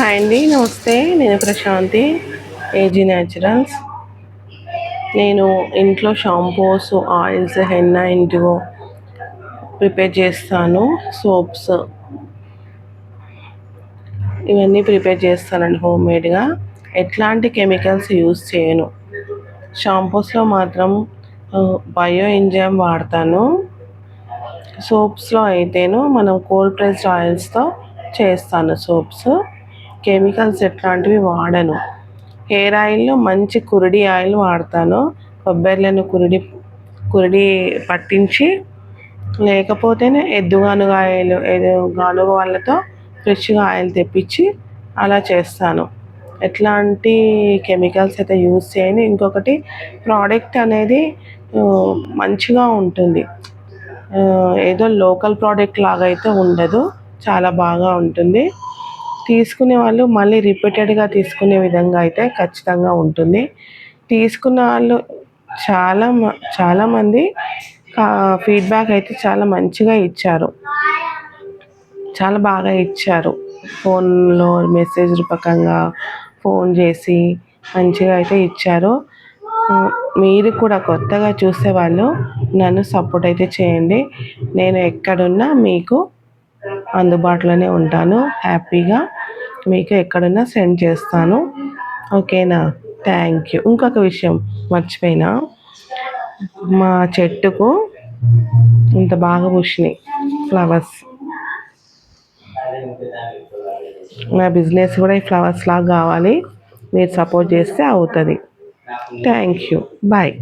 Hi అండి, నమస్తే. నేను ప్రశాంతి, ఏజీ న్యాచురల్స్. నేను ఇంట్లో shampoos, oils, henna, indigo prepare చేస్తాను. సోప్స్ ఇవన్నీ ప్రిపేర్ చేస్తానండి హోమ్మేడ్గా. ఎట్లాంటి కెమికల్స్ యూస్ చేయను. షాంపూస్లో మాత్రం బయో ఎంజైమ్ వాడతాను. సోప్స్లో అయితేను మనం కోల్డ్ ప్రెస్డ్ ఆయిల్స్తో చేస్తాను సోప్స్. కెమికల్స్ ఎట్లాంటివి వాడను. హెయిర్ ఆయిల్లో మంచి కురిడి ఆయిల్ వాడతాను. కొబ్బరిలను కురిడి పట్టించి, లేకపోతేనే ఎద్దుగానుగ ఆయిల్, గానుగ వాళ్ళతో ఫ్రెష్గా ఆయిల్ తెప్పించి అలా చేస్తాను. ఎట్లాంటి కెమికల్స్ అయితే యూస్ చేయను. ఇంకొకటి, ప్రోడక్ట్ అనేది మంచిగా ఉంటుంది. ఏదో లోకల్ ప్రోడక్ట్ లాగా అయితే ఉండదు, చాలా బాగా ఉంటుంది. తీసుకునే వాళ్ళు మళ్ళీ రిపీటెడ్గా తీసుకునే విధంగా అయితే ఖచ్చితంగా ఉంటుంది. తీసుకున్న వాళ్ళు చాలామంది ఫీడ్బ్యాక్ అయితే చాలా మంచిగా ఇచ్చారు, చాలా బాగా ఇచ్చారు. ఫోన్లో మెసేజ్ రూపకంగా ఫోన్ చేసి మంచిగా అయితే ఇచ్చారు. మీరు కూడా కొత్తగా చూసేవాళ్ళు నన్ను సపోర్ట్ అయితే చేయండి. నేను ఎక్కడున్నా మీకు అందుబాటులోనే ఉంటాను. హ్యాపీగా మీకు ఎక్కడున్నా సెండ్ చేస్తాను. ఓకేనా? Thank you. ఇంకొక విషయం మర్చిపోయినా, మా చెట్టుకు ఇంత బాగా పూసినాయి ఫ్లవర్స్. నా బిజినెస్ కూడా ఈ ఫ్లవర్స్ లాగా కావాలి. మీరు సపోర్ట్ చేస్తే అవుతుంది. Thank you. బాయ్.